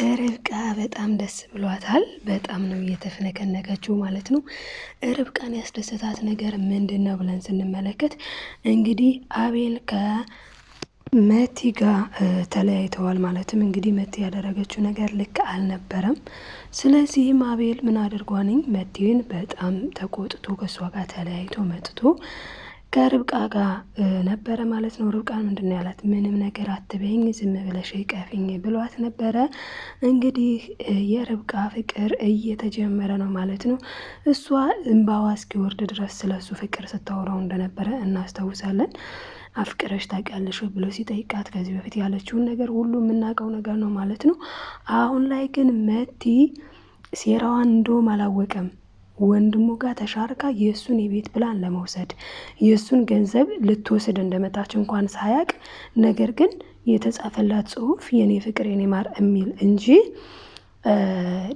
ርብቃ በጣም ደስ ብሏታል። በጣም ነው እየተፈነከነከችው ማለት ነው። ርብቃን ያስደሰታት ነገር ምንድን ነው ብለን ስንመለከት እንግዲህ አቤል ከመቲ ጋር ተለያይተዋል። ማለትም እንግዲህ መቲ ያደረገችው ነገር ልክ አልነበረም። ስለዚህም አቤል ምን አድርጓንኝ መቲን በጣም ተቆጥቶ ከእሷ ጋር ተለያይቶ መጥቶ ከርብቃ ጋር ነበረ ማለት ነው። ርብቃን ምንድነው ያላት? ምንም ነገር አትበይኝ፣ ዝም ብለሽ ቀፊኝ ብሏት ነበረ። እንግዲህ የርብቃ ፍቅር እየተጀመረ ነው ማለት ነው። እሷ እንባዋ እስኪወርድ ድረስ ስለሱ ፍቅር ስታወራው እንደነበረ እናስታውሳለን። አፍቅረሽ ታውቂያለሽ ብሎ ሲጠይቃት ከዚህ በፊት ያለችውን ነገር ሁሉ የምናውቀው ነገር ነው ማለት ነው። አሁን ላይ ግን መቲ ሴራዋን እንደውም አላወቀም። ወንድሙ ጋር ተሻርካ የእሱን የቤት ፕላን ለመውሰድ የእሱን ገንዘብ ልትወስድ እንደመጣች እንኳን ሳያቅ፣ ነገር ግን የተጻፈላት ጽሁፍ የኔ ፍቅር የኔ ማር የሚል እንጂ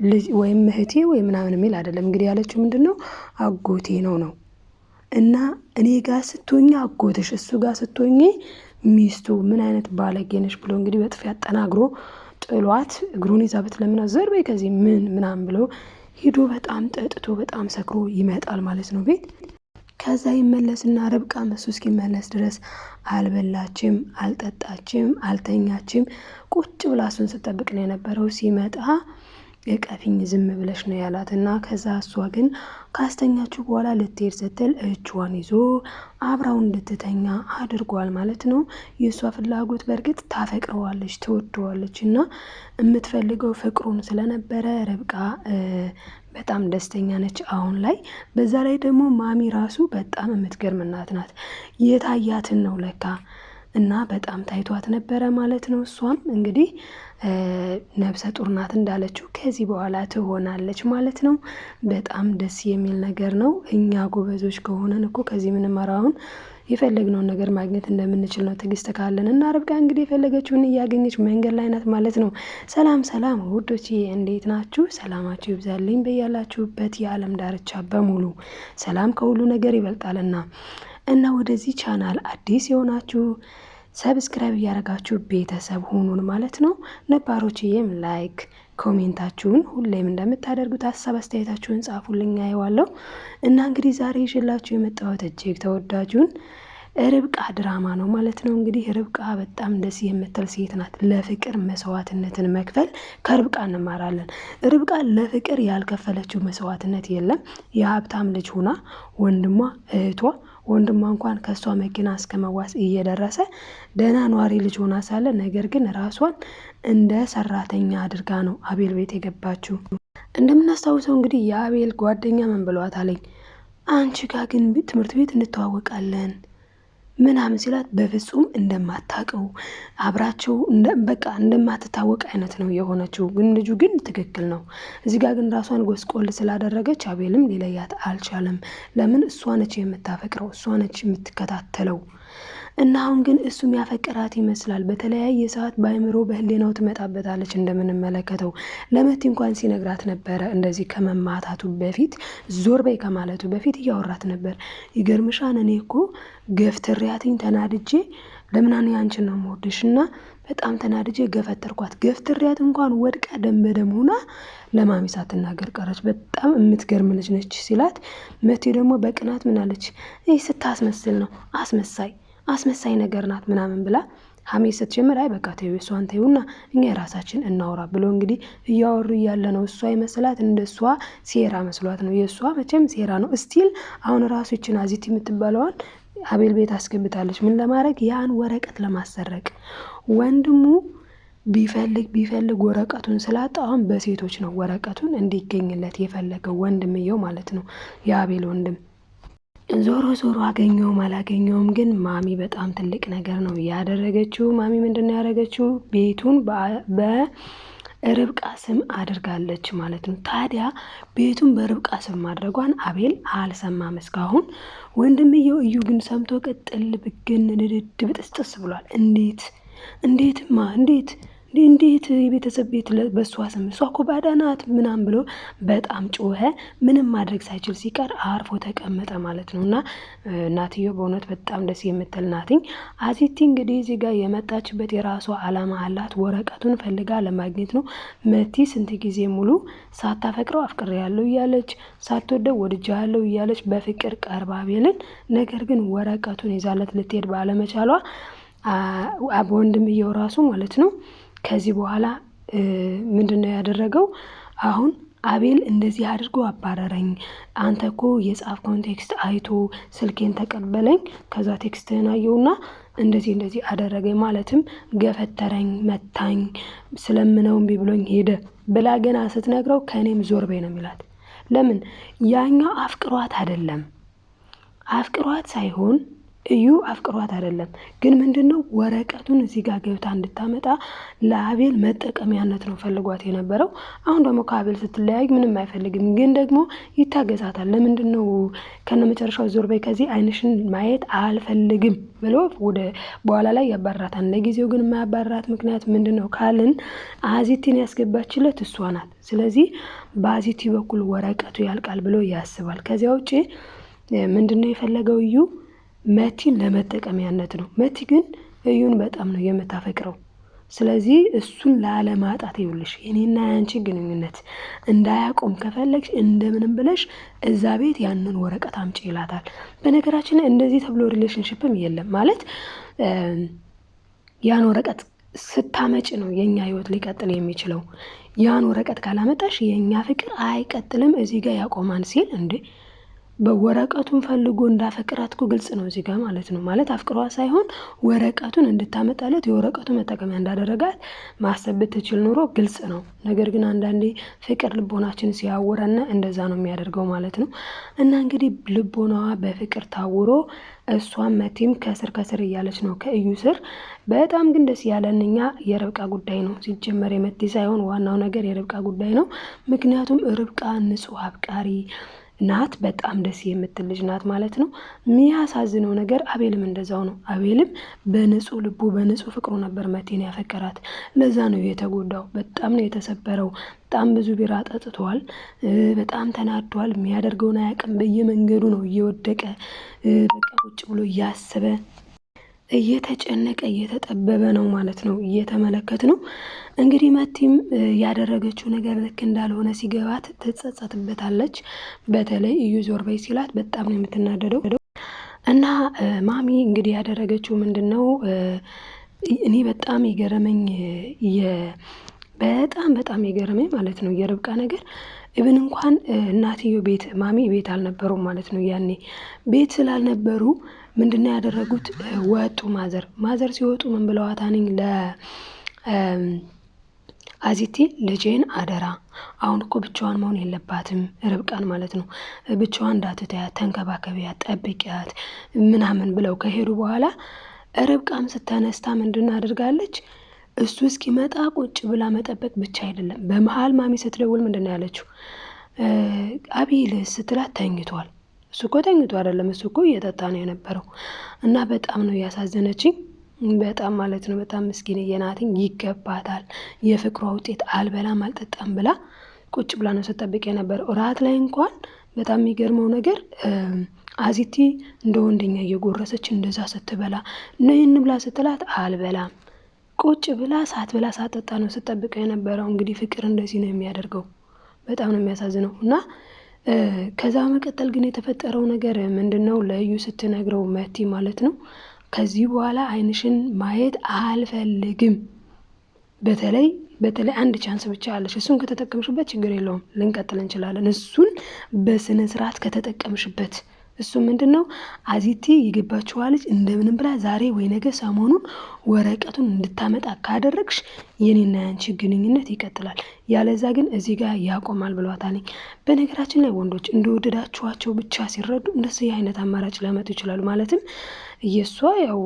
ልጅ ወይም እህቴ ወይም ምናምን የሚል አይደለም። እንግዲህ ያለችው ምንድነው አጎቴ ነው እና እኔ ጋር ስትሆኚ አጎትሽ፣ እሱ ጋር ስትሆኚ ሚስቱ ምን አይነት ባለጌ ነሽ ብሎ እንግዲህ በጥፊ አጠናግሮ ጥሏት እግሩን ይዛ ብትለምነው ዘር በይ ከዚህ ምናምን ብሎ ሂዶ በጣም ጠጥቶ በጣም ሰክሮ ይመጣል ማለት ነው ቤት። ከዛ ይመለስና ርብቃ መሱ እስኪመለስ ድረስ አልበላችም፣ አልጠጣችም፣ አልተኛችም። ቁጭ ብላ እሱን ስጠብቅ ነው የነበረው። ሲመጣ እቀፊኝ ዝም ብለሽ ነው ያላት እና ከዛ እሷ ግን ካስተኛችሁ በኋላ ልትሄድ ስትል እጇን ይዞ አብራው እንድትተኛ አድርጓል ማለት ነው። የእሷ ፍላጎት በእርግጥ ታፈቅረዋለች፣ ትወደዋለች እና የምትፈልገው ፍቅሩን ስለነበረ ርብቃ በጣም ደስተኛ ነች አሁን ላይ። በዛ ላይ ደግሞ ማሚ ራሱ በጣም የምትገርም እናት ናት። የታያትን ነው ለካ እና በጣም ታይቷት ነበረ ማለት ነው። እሷም እንግዲህ ነብሰ ጡር ናት እንዳለችው ከዚህ በኋላ ትሆናለች ማለት ነው። በጣም ደስ የሚል ነገር ነው። እኛ ጎበዞች ከሆነን እኮ ከዚህ ምንመራውን የፈለግነውን ነገር ማግኘት እንደምንችል ነው ትዕግስት ካለን። እና ርብቃ እንግዲህ የፈለገችውን እያገኘች መንገድ ላይ ናት ማለት ነው። ሰላም ሰላም ውዶቼ፣ እንዴት ናችሁ? ሰላማችሁ ይብዛልኝ በያላችሁበት የዓለም ዳርቻ በሙሉ። ሰላም ከሁሉ ነገር ይበልጣልና እና ወደዚህ ቻናል አዲስ የሆናችሁ ሰብስክራይብ እያደረጋችሁ ቤተሰብ ሁኑን ማለት ነው። ነባሮችዬም ላይክ ኮሜንታችሁን ሁሌም እንደምታደርጉት ሀሳብ አስተያየታችሁን ጻፉልኝ፣ አየዋለሁ። እና እንግዲህ ዛሬ ይዤላችሁ የመጣሁት እጅግ ተወዳጁን ርብቃ ድራማ ነው ማለት ነው። እንግዲህ ርብቃ በጣም ደስ የምትል ሴት ናት። ለፍቅር መስዋዕትነትን መክፈል ከርብቃ እንማራለን። ርብቃ ለፍቅር ያልከፈለችው መስዋዕትነት የለም። የሀብታም ልጅ ሁና ወንድሟ እህቷ ወንድሟ እንኳን ከሷ መኪና እስከ መዋስ እየደረሰ ደህና ኗሪ ልጅ ሆና ሳለ ነገር ግን ራሷን እንደ ሰራተኛ አድርጋ ነው አቤል ቤት የገባችው። እንደምናስታውሰው እንግዲህ የአቤል ጓደኛ ምን ብሏት አለኝ፣ አንቺ ጋር ግን ትምህርት ቤት እንተዋወቃለን ምናምን ሲላት በፍጹም እንደማታውቀው አብራቸው በቃ እንደማትታወቅ አይነት ነው የሆነችው። ግን ልጁ ግን ትክክል ነው። እዚህ ጋር ግን ራሷን ጎስቆል ስላደረገች አቤልም ሊለያት አልቻለም። ለምን? እሷ ነች የምታፈቅረው፣ እሷ ነች የምትከታተለው። እና አሁን ግን እሱም ያፈቅራት ይመስላል። በተለያየ ሰዓት በአይምሮ በህሊናው ትመጣበታለች። እንደምንመለከተው ለመቲ እንኳን ሲነግራት ነበረ። እንደዚህ ከመማታቱ በፊት ዞር በይ ከማለቱ በፊት እያወራት ነበር። ይገርምሻን እኔ እኮ ገፍትሪያትኝ ተናድጄ ለምናን ያንቺን ነው የምወድሽ እና በጣም ተናድጄ ገፈተርኳት። ገፍትሪያት እንኳን ወድቃ ደም በደም ሆና ለማሚ ሳትናገር ቀረች። በጣም የምትገርም ልጅ ነች ሲላት፣ መቲ ደግሞ በቅናት ምናለች፣ ይህ ስታስመስል ነው አስመሳይ ነገር ናት ምናምን ብላ ሀሜት ስትጀምር፣ አይ በቃ ተይው እሷን ተይውና እኛ የራሳችን እናውራ ብሎ እንግዲህ እያወሩ እያለ ነው እሷ ይመስላት እንደሷ ሴራ መስሏት ነው። የእሷ መቼም ሴራ ነው። እስቲል አሁን ራሱ ይችን አዚት የምትባለዋን አቤል ቤት አስገብታለች። ምን ለማድረግ? ያን ወረቀት ለማሰረቅ። ወንድሙ ቢፈልግ ወረቀቱን ስላጣ አሁን በሴቶች ነው ወረቀቱን እንዲገኝለት የፈለገው ወንድምየው ማለት ነው፣ የአቤል ወንድም። ዞሮ ዞሮ አገኘውም አላገኘውም ግን ማሚ በጣም ትልቅ ነገር ነው ያደረገችው። ማሚ ምንድን ነው ያደረገችው? ቤቱን በርብቃ ስም አድርጋለች ማለት ነው። ታዲያ ቤቱን በርብቃ ስም ማድረጓን አቤል አልሰማም እስካሁን። ወንድምየው እዩ ግን ሰምቶ ቅጥል ብግን ንድድ ብጥስጥስ ብሏል። እንዴት እንዴት የቤተሰብ ቤት በእሷ ስም እሷ እኮ ባዳ ናት ምናምን ብሎ በጣም ጮኸ። ምንም ማድረግ ሳይችል ሲቀር አርፎ ተቀመጠ ማለት ነው። እና እናትየው በእውነት በጣም ደስ የምትል ናትኝ። አዚቲ እንግዲህ እዚህ ጋር የመጣችበት የራሷ አላማ አላት። ወረቀቱን ፈልጋ ለማግኘት ነው። መቲ ስንት ጊዜ ሙሉ ሳታፈቅረው አፍቅሬያለሁ እያለች ሳትወደው ወድጄሃለሁ እያለች በፍቅር ቀርባ አቤልን፣ ነገር ግን ወረቀቱን ይዛለት ልትሄድ ባለመቻሏ ወንድምየው ራሱ ማለት ነው ከዚህ በኋላ ምንድን ነው ያደረገው? አሁን አቤል እንደዚህ አድርጎ አባረረኝ፣ አንተ እኮ የጻፍከውን ቴክስት አይቶ ስልኬን ተቀበለኝ፣ ከዛ ቴክስትህን አየውና እንደዚህ አደረገኝ፣ ማለትም ገፈተረኝ፣ መታኝ፣ ስለምነው እምቢ ብሎኝ ሄደ ብላ ገና ስትነግረው ከእኔም ዞር በይ ነው የሚላት። ለምን? ያኛው አፍቅሯት አይደለም፣ አፍቅሯት ሳይሆን እዩ አፍቅሯት አይደለም። ግን ምንድነው ወረቀቱን እዚህ ጋር ገብታ እንድታመጣ ለአቤል መጠቀሚያነት ነው ፈልጓት የነበረው። አሁን ደግሞ ከአቤል ስትለያይ ምንም አይፈልግም፣ ግን ደግሞ ይታገሳታል። ለምንድነው ከነመጨረሻው ዞር በይ ከዚህ አይንሽን ማየት አልፈልግም ብሎ ወደ በኋላ ላይ ያባራታል። ለጊዜው ግን የማያባራት ምክንያት ምንድነው ካልን አዚቲን ያስገባችለት እሷ ናት። ስለዚህ በአዚቲ በኩል ወረቀቱ ያልቃል ብሎ ያስባል። ከዚያ ውጪ ምንድነው የፈለገው እዩ መቲን ለመጠቀሚያነት ነው። መቲ ግን እዩን በጣም ነው የምታፈቅረው። ስለዚህ እሱን ላለማጣት ይውልሽ የኔና ያንቺ ግንኙነት እንዳያቆም ከፈለግሽ እንደምንም ብለሽ እዛ ቤት ያንን ወረቀት አምጪ ይላታል። በነገራችን እንደዚህ ተብሎ ሪሌሽንሽፕም የለም ማለት ያን ወረቀት ስታመጭ ነው የኛ ህይወት ሊቀጥል የሚችለው። ያን ወረቀት ካላመጣሽ የኛ ፍቅር አይቀጥልም እዚህ ጋር ያቆማን ሲል እንዴ በወረቀቱን ፈልጎ እንዳፈቅራት እኮ ግልጽ ነው እዚህ ጋር ማለት ነው። ማለት አፍቅሯ ሳይሆን ወረቀቱን እንድታመጣለት የወረቀቱ መጠቀሚያ እንዳደረጋት ማሰብ ብትችል ኑሮ ግልጽ ነው። ነገር ግን አንዳንዴ ፍቅር ልቦናችን ሲያወረና እንደዛ ነው የሚያደርገው ማለት ነው። እና እንግዲህ ልቦናዋ በፍቅር ታውሮ እሷም መቲም ከስር እያለች ነው ከእዩ ስር። በጣም ግን ደስ ያለን እኛ የርብቃ ጉዳይ ነው ሲጀመር የመቲ ሳይሆን ዋናው ነገር የርብቃ ጉዳይ ነው። ምክንያቱም ርብቃ ንጹሕ አፍቃሪ ናት። በጣም ደስ የምትል ልጅ ናት ማለት ነው። የሚያሳዝነው ነገር አቤልም እንደዛው ነው። አቤልም በንጹህ ልቡ በንጹህ ፍቅሩ ነበር መቲን ያፈቀራት። ለዛ ነው የተጎዳው። በጣም ነው የተሰበረው። በጣም ብዙ ቢራ ጠጥቷል። በጣም ተናዷል። የሚያደርገውን አያውቅም። በየመንገዱ ነው እየወደቀ በቃ ቁጭ ብሎ እያሰበ እየተጨነቀ እየተጠበበ ነው ማለት ነው። እየተመለከት ነው እንግዲህ መቲም ያደረገችው ነገር ልክ እንዳልሆነ ሲገባት ትጸጸትበታለች። በተለይ እዩ ዞር በይ ሲላት በጣም ነው የምትናደደው። እና ማሚ እንግዲህ ያደረገችው ምንድነው እኔ በጣም የገረመኝ በጣም የገረመኝ ማለት ነው የርብቃ ነገር ኢቭን እንኳን እናትየው ቤት ማሚ ቤት አልነበሩም ማለት ነው። ያኔ ቤት ስላልነበሩ ምንድነው ያደረጉት? ወጡ። ማዘር ሲወጡ ምን ብለዋታንኝ አዚቲ ልጄን አደራ አሁን እኮ ብቻዋን መሆን የለባትም ርብቃን ማለት ነው። ብቻዋን እንዳትተያት፣ ተንከባከቢያት፣ ጠብቂያት ምናምን ብለው ከሄዱ በኋላ ርብቃም ስተነስታ ምንድን አድርጋለች? እሱ እስኪመጣ ቁጭ ብላ መጠበቅ ብቻ አይደለም። በመሀል ማሚ ስትደውል ምንድን ያለችው? አቤል ስትላት ተኝቷል። እሱ እኮ ተኝቶ አይደለም፣ እሱ እኮ እየጠጣ ነው የነበረው። እና በጣም ነው ያሳዘነችኝ። በጣም ማለት ነው። በጣም ምስኪን የናትኝ ይገባታል። የፍቅሯ ውጤት አልበላም አልጠጣም ብላ ቁጭ ብላ ነው ስትጠብቅ የነበረው። እራት ላይ እንኳን በጣም የሚገርመው ነገር አዚቲ እንደ ወንደኛ እየጎረሰች እንደዛ ስትበላ ነይን ብላ ስትላት አልበላም ቁጭ ብላ ሳትበላ ሳትጠጣ ነው ስትጠብቀው የነበረው። እንግዲህ ፍቅር እንደዚህ ነው የሚያደርገው። በጣም ነው የሚያሳዝነው። እና ከዛ መቀጠል ግን የተፈጠረው ነገር ምንድነው? ለዩ ስትነግረው መቲ ማለት ነው ከዚህ በኋላ አይንሽን ማየት አልፈልግም። በተለይ አንድ ቻንስ ብቻ አለሽ። እሱን ከተጠቀምሽበት ችግር የለውም፣ ልንቀጥል እንችላለን። እሱን በስነ ስርዓት ከተጠቀምሽበት እሱ ምንድነው? አዚቲ የገባችዋ ልጅ እንደምንም ብላ ዛሬ ወይ ነገ ሰሞኑን ወረቀቱን እንድታመጣ ካደረግሽ የኔና ያንቺ ግንኙነት ይቀጥላል። ያለዛ ግን እዚህ ጋር ያቆማል ብሏታል። በነገራችን ላይ ወንዶች እንደወደዳችኋቸው ብቻ ሲረዱ እንደዚህ አይነት አማራጭ ሊያመጡ ይችላሉ። ማለትም የሷ ያው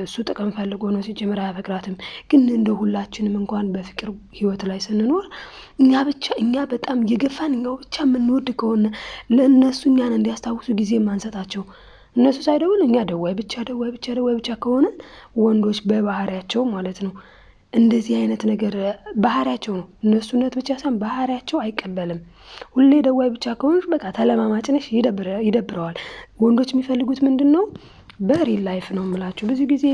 እሱ ጥቅም ፈልጎ ነው ሲጀምር አያፈቅራትም። ግን እንደ ሁላችንም እንኳን በፍቅር ህይወት ላይ ስንኖር እኛ በጣም የገፋን እኛው ብቻ የምንወድ ከሆነ ለእነሱ እኛን እንዲያስታውሱ ጊዜ ማንሰጣቸው፣ እነሱ ሳይደውል እኛ ደዋይ ብቻ ከሆነን ወንዶች በባህሪያቸው ማለት ነው እንደዚህ አይነት ነገር ባህሪያቸው ነው። እነሱነት ብቻ ሳይሆን ባህሪያቸው አይቀበልም። ሁሌ ደዋይ ብቻ ከሆንሽ በቃ ተለማማጭ ነሽ፣ ይደብረዋል። ወንዶች የሚፈልጉት ምንድን ነው? በሪል ላይፍ ነው የምላችሁ። ብዙ ጊዜ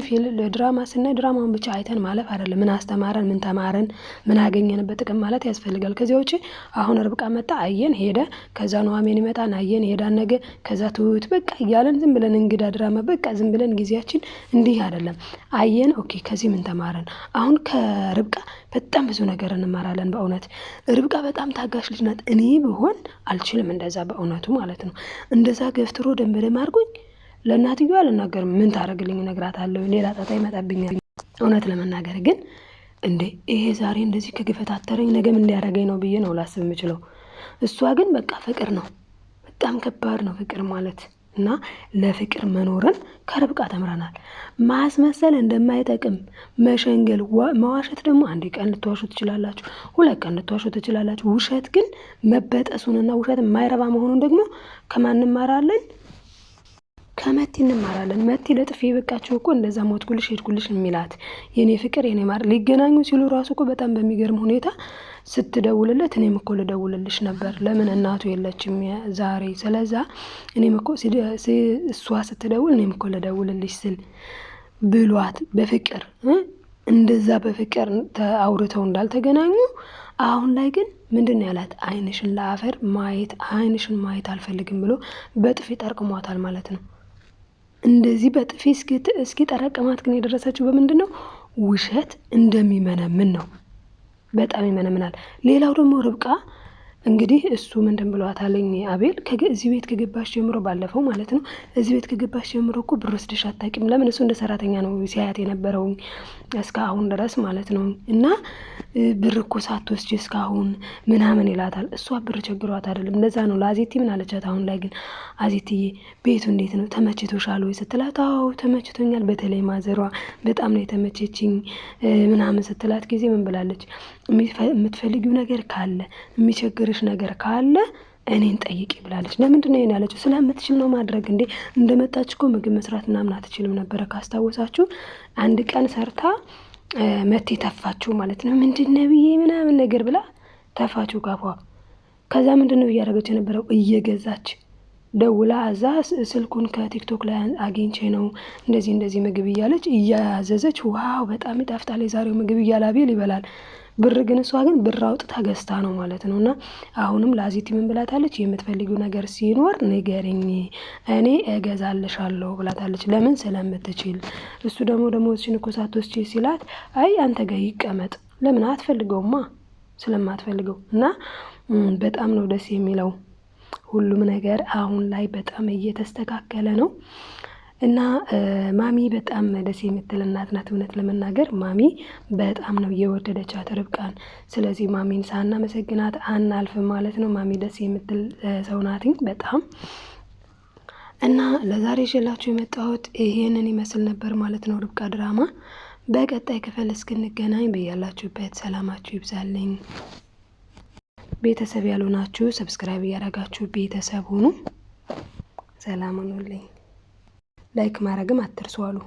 ድራማ ስናይ ድራማውን ብቻ አይተን ማለፍ አይደለም። ምን አስተማረን፣ ምን ተማረን፣ ምን አገኘንበት ጥቅም ማለት ያስፈልጋል። ከዚያ ውጭ አሁን ርብቃ መጣ አየን ሄደ፣ ከዛ ኑሐሚን ይመጣን አየን ሄዳን ነገ፣ ከዛ ትሁት በቃ እያለን ዝም ብለን እንግዳ ድራማ በቃ ዝም ብለን ጊዜያችን እንዲህ አይደለም። አየን ኦኬ፣ ከዚህ ምን ተማረን? አሁን ከርብቃ በጣም ብዙ ነገር እንማራለን። በእውነት ርብቃ በጣም ታጋሽ ልጅ ናት። እኔ ብሆን አልችልም እንደዛ፣ በእውነቱ ማለት ነው። እንደዛ ገፍትሮ ደንበደም አድርጎኝ ለእናትየዋ አልናገርም። ምን ታደርግልኝ? እነግራታለሁ። ሌላ ጣጣ ይመጣብኛል። እውነት ለመናገር ግን እንዴ ይሄ ዛሬ እንደዚህ ከገፈታተረኝ ነገ ምን ሊያደርገኝ ነው ብዬ ነው ላስብ የምችለው። እሷ ግን በቃ ፍቅር ነው፣ በጣም ከባድ ነው ፍቅር ማለት እና ለፍቅር መኖርን ከርብቃ ተምረናል። ማስመሰል እንደማይጠቅም መሸንገል፣ መዋሸት ደግሞ አንድ ቀን ልትዋሹ ትችላላችሁ፣ 2 ቀን ልትዋሹ ትችላላችሁ። ውሸት ግን መበጠሱንና ውሸት የማይረባ መሆኑን ደግሞ ከማን እንማራለን? ከመቲ እንማራለን። መቲ ለጥፊ የበቃቸው እኮ እንደዛ ሞትኩልሽ ሄድኩልሽ የሚላት የኔ ፍቅር የኔ ማር ሊገናኙ ሲሉ ራሱ እኮ በጣም በሚገርም ሁኔታ ስትደውልለት እኔም እኮ ልደውልልሽ ነበር፣ ለምን እናቱ የለችም ዛሬ፣ ስለዛ እኔም እኮ እሷ ስትደውል እኔም እኮ ልደውልልሽ ስል ብሏት በፍቅር እንደዛ በፍቅር አውርተው እንዳልተገናኙ አሁን ላይ ግን ምንድን ያላት? ዓይንሽን ለአፈር ማየት ዓይንሽን ማየት አልፈልግም ብሎ በጥፊ ጠርቅሟታል ማለት ነው። እንደዚህ በጥፊ እስኪ ጠረቀማት ግን የደረሰችው በምንድን ነው? ውሸት እንደሚመነምን ነው። በጣም ይመነምናል። ሌላው ደግሞ ርብቃ እንግዲህ እሱ ምንድን ብሏታለኝ አቤል እዚህ ቤት ከገባሽ ጀምሮ ባለፈው ማለት ነው እዚህ ቤት ከገባሽ ጀምሮ እኮ ብር ወስደሽ አታውቂም። ለምን? እሱ እንደ ሰራተኛ ነው ሲያያት የነበረው እስካሁን ድረስ ማለት ነው። እና ብር እኮ ሳትወስጂ እስካሁን ምናምን ይላታል። እሷ ብር ቸግሯት አይደለም፣ እንደዛ ነው። ለአዜቲ ምን አለቻት? አሁን ላይ ግን አዜትዬ ቤቱ እንዴት ነው ተመችቶሻል ወይ ስትላት፣ አዎ ተመችቶኛል፣ በተለይ ማዘሯ በጣም ነው የተመቸችኝ ምናምን ስትላት ጊዜ ምን ብላለች? የምትፈልጊው ነገር ካለ የሚቸግርሽ ነገር ካለ እኔን ጠይቂ ብላለች። ለምንድን ነው ያለችው? ስለምትችል ነው ማድረግ። እንዴ እንደመጣች እኮ ምግብ መስራት ምናምን አትችልም ነበረ። ካስታወሳችሁ አንድ ቀን ሰርታ መቴ ተፋችሁ ማለት ነው። ምንድን ነው ብዬ ምናምን ነገር ብላ ተፋችሁ ካፏ። ከዛ ምንድን ነው እያደረገች የነበረው? እየገዛች ደውላ እዛ ስልኩን ከቲክቶክ ላይ አግኝቼ ነው እንደዚህ ምግብ እያለች እያዘዘች፣ ዋው በጣም ይጣፍጣል የዛሬው ምግብ እያለ አቤል ይበላል። ብር ግን እሷ ግን ብር አውጥታ ገዝታ ነው ማለት ነው። እና አሁንም ለአዜቲ ምን ብላታለች? የምትፈልጊው ነገር ሲኖር ንገሪኝ እኔ እገዛልሻለሁ ብላታለች። ለምን? ስለምትችል። እሱ ደግሞ እሱን እኮ ሳትወስጂ ሲላት፣ አይ አንተ ጋር ይቀመጥ። ለምን? አትፈልገውማ ስለማትፈልገው። እና በጣም ነው ደስ የሚለው ሁሉም ነገር አሁን ላይ በጣም እየተስተካከለ ነው። እና ማሚ በጣም ደስ የምትል እናት ናት። እውነት ለመናገር ማሚ በጣም ነው የወደደቻት ርብቃን። ስለዚህ ማሚን ሳናመሰግናት አናልፍም ማለት ነው። ማሚ ደስ የምትል ሰው ናትኝ በጣም። እና ለዛሬ ይዤላችሁ የመጣሁት ይሄንን ይመስል ነበር ማለት ነው ርብቃ ድራማ። በቀጣይ ክፍል እስክንገናኝ በያላችሁበት ሰላማችሁ ይብዛልኝ። ቤተሰብ ያልሆናችሁ ሰብስክራይብ እያደረጋችሁ ቤተሰብ ሁኑ። ሰላም ሁኑልኝ። ላይክ ማድረግም አትርሱ አሉ።